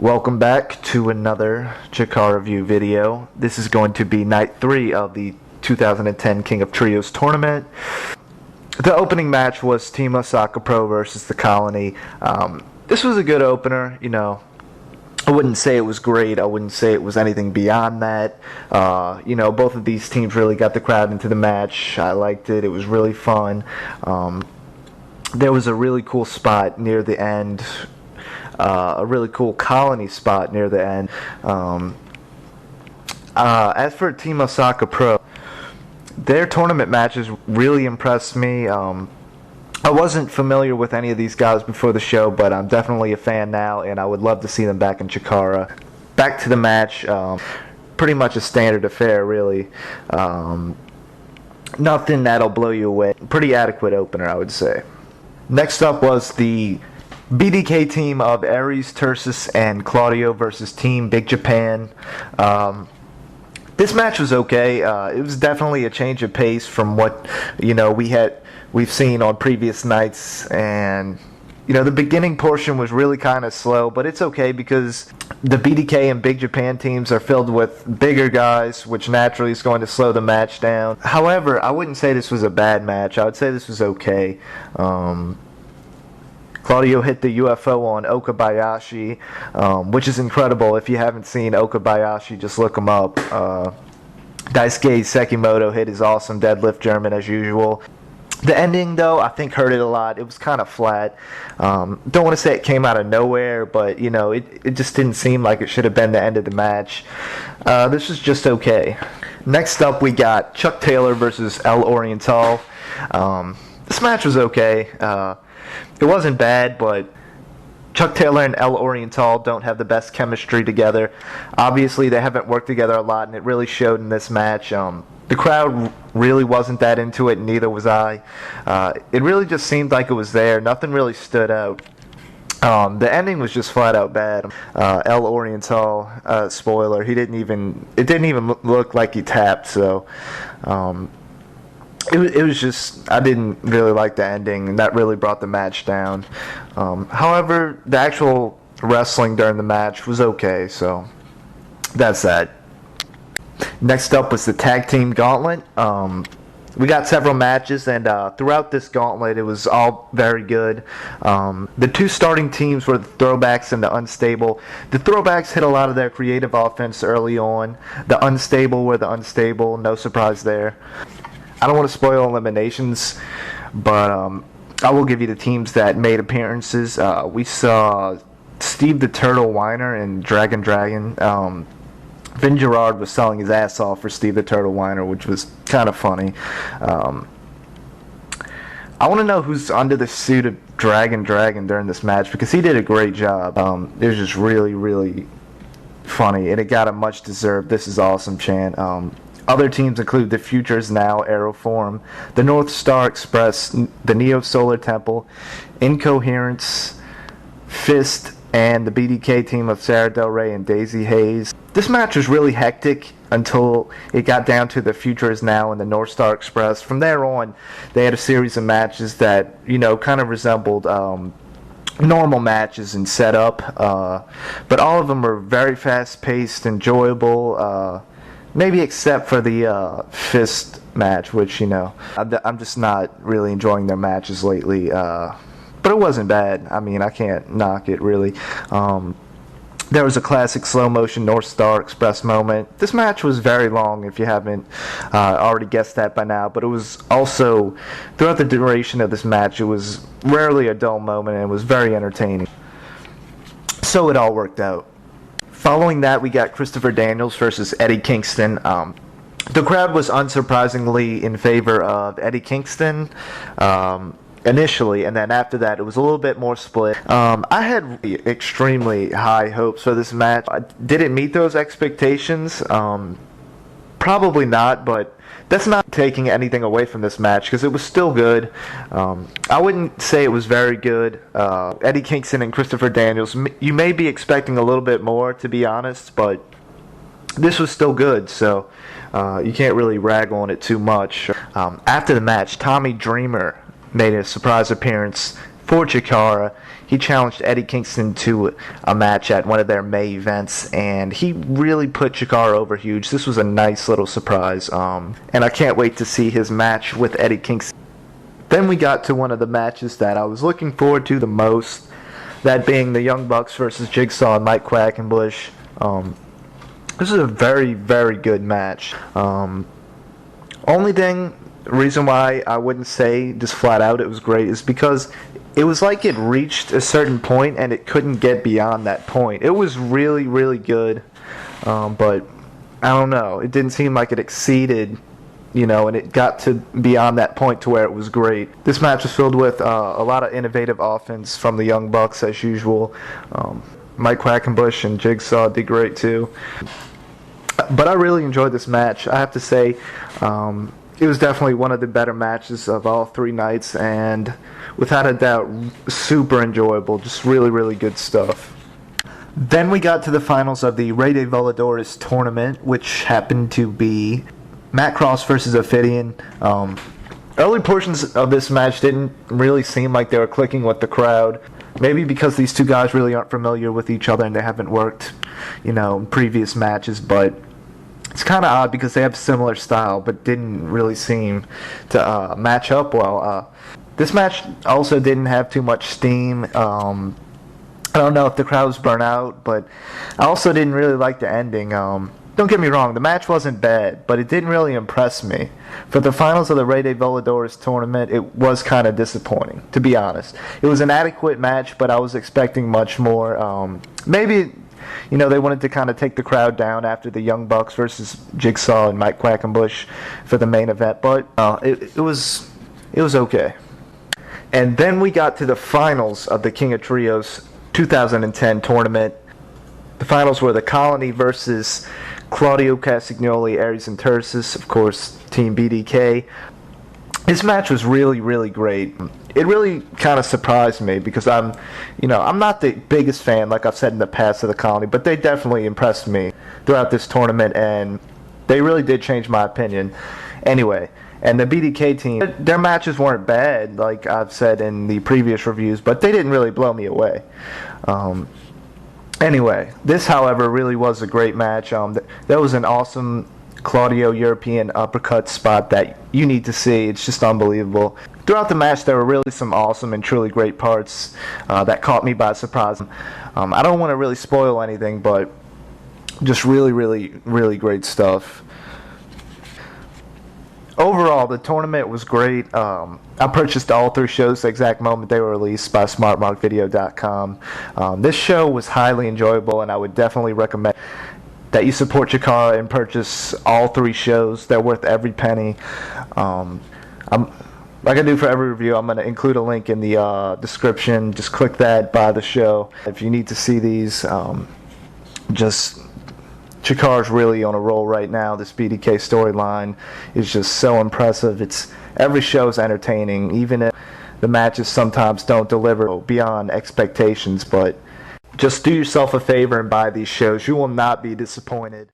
Welcome back to another Chikara review video. This is going to be night 3 of the 2010 King of Trios tournament. The opening match was Team Osaka Pro versus the Colony. This was a good opener, I wouldn't say it was great. I wouldn't say it was anything beyond that. Both of these teams really got the crowd into the match. I liked it. It was really fun. There was a really cool spot near the end. A really cool Colony spot near the end. As for Team Osaka Pro, their tournament matches really impressed me. I wasn't familiar with any of these guys before the show, but I'm definitely a fan now, and I would love to see them back in Chikara. Back to the match, pretty much a standard affair, really. Nothing that'll blow you away. Pretty adequate opener, I would say. Next up was the BDK team of Aries, Tursas, and Claudio versus Team Big Japan. This match was okay. It was definitely a change of pace from what we've seen on previous nights, and the beginning portion was really kind of slow, but it's okay because the BDK and Big Japan teams are filled with bigger guys, which naturally is going to slow the match down. However, I wouldn't say this was a bad match. I would say this was okay. Claudio hit the UFO on Okabayashi, which is incredible. If you haven't seen Okabayashi, just look him up. Daisuke Sekimoto hit his awesome deadlift German as usual. The ending, though, I think hurt it a lot. It was kind of flat. Don't want to say it came out of nowhere, but, it just didn't seem like it should have been the end of the match. This was just okay. Next up, we got Chuck Taylor versus El Oriental. This match was okay. It wasn't bad, but Chuck Taylor and El Oriental don't have the best chemistry together. Obviously, they haven't worked together a lot, and it really showed in this match. The crowd really wasn't that into it, and neither was I. It really just seemed like it was there. Nothing really stood out. The ending was just flat out bad. El Oriental, spoiler, it didn't even look like he tapped, so it was just, I didn't really like the ending, and that really brought the match down. However, the actual wrestling during the match was okay, so that's that. Next up was the Tag Team Gauntlet. We got several matches, and throughout this gauntlet, it was all very good. The two starting teams were the Throwbacks and the Unstable. The Throwbacks hit a lot of their creative offense early on. The Unstable were the Unstable, no surprise there. I don't want to spoil eliminations, but I will give you the teams that made appearances. We saw Steve the Turtle Weiner and Dragon. Vin Gerard was selling his ass off for Steve the Turtle Weiner, which was kind of funny. I want to know who's under the suit of Dragon during this match, because he did a great job. It was just really, really funny, and it got a much deserved "This is awesome" chant. Other teams include the Futures Now Aeroform, the North Star Express, the Neo Solar Temple, Incoherence, Fist, and the BDK team of Sarah Del Rey and Daisy Hayes. This match was really hectic until it got down to the Futures Now and the North Star Express. From there on, they had a series of matches that, kind of resembled normal matches in setup, but all of them were very fast-paced, enjoyable, maybe except for the Fist match, which, I'm just not really enjoying their matches lately. But it wasn't bad. I mean, I can't knock it, really. There was a classic slow-motion North Star Express moment. This match was very long, if you haven't already guessed that by now. But it was also, throughout the duration of this match, it was rarely a dull moment, and it was very entertaining. So it all worked out. Following that, we got Christopher Daniels versus Eddie Kingston. The crowd was unsurprisingly in favor of Eddie Kingston initially, and then after that, it was a little bit more split. I had extremely high hopes for this match. Did it meet those expectations? Probably not, but that's not taking anything away from this match, because it was still good. I wouldn't say it was very good. Eddie Kingston and Christopher Daniels, you may be expecting a little bit more, to be honest, but this was still good, so you can't really rag on it too much. After the match, Tommy Dreamer made a surprise appearance for Chikara. he challenged Eddie Kingston to a match at one of their May events, and he really put Chikara over huge. This was a nice little surprise, and I can't wait to see his match with Eddie Kingston. Then we got to one of the matches that I was looking forward to the most, that being the Young Bucks versus Jigsaw and Mike Quackenbush. This is a very, very good match. Only reason why I wouldn't say just flat out it was great is because it was like it reached a certain point and it couldn't get beyond that point. It was really, really good, but I don't know. It didn't seem like it exceeded, and it got to beyond that point to where it was great. This match was filled with a lot of innovative offense from the Young Bucks as usual. Mike Quackenbush and Jigsaw did great too. But I really enjoyed this match. I have to say, it was definitely one of the better matches of all 3 nights, and without a doubt, super enjoyable. Just really, really good stuff. Then we got to the finals of the Rey de Voladores tournament, which happened to be Matt Cross versus Ophidian. Early portions of this match didn't really seem like they were clicking with the crowd. Maybe because these two guys really aren't familiar with each other and they haven't worked, in previous matches, but it's kind of odd because they have similar style but didn't really seem to match up well. This match also didn't have too much steam. I don't know if the crowd was burnt out, but I also didn't really like the ending. Don't get me wrong, the match wasn't bad, but it didn't really impress me. For the finals of the Rey de Voladores tournament, it was kind of disappointing, to be honest. It was an adequate match, but I was expecting much more. Maybe, they wanted to kind of take the crowd down after the Young Bucks versus Jigsaw and Mike Quackenbush for the main event, but it was okay. And then we got to the finals of the King of Trios 2010 tournament. The finals were the Colony versus Claudio, Castagnoli, Aries, and Tursas, of course, Team BDK. This match was really, really great. It really kind of surprised me because I'm not the biggest fan, like I've said in the past, of the Colony, but they definitely impressed me throughout this tournament, and they really did change my opinion. Anyway, and the BDK team, their matches weren't bad, like I've said in the previous reviews, but they didn't really blow me away. Anyway, this, however, really was a great match. That was an awesome Claudio European uppercut spot that you need to see. It's just unbelievable. Throughout the match, there were really some awesome and truly great parts that caught me by surprise. I don't want to really spoil anything, but just really, really, really great stuff. Overall, the tournament was great. I purchased all 3 shows the exact moment they were released by smartmarkvideo.com. This show was highly enjoyable, and I would definitely recommend that you support Chikara and purchase all 3 shows. They're worth every penny. Like I do for every review, I'm going to include a link in the description. Just click that, buy the show. If you need to see these, Chikara's really on a roll right now. This BDK storyline is just so impressive. Every show is entertaining, even if the matches sometimes don't deliver beyond expectations. But just do yourself a favor and buy these shows. You will not be disappointed.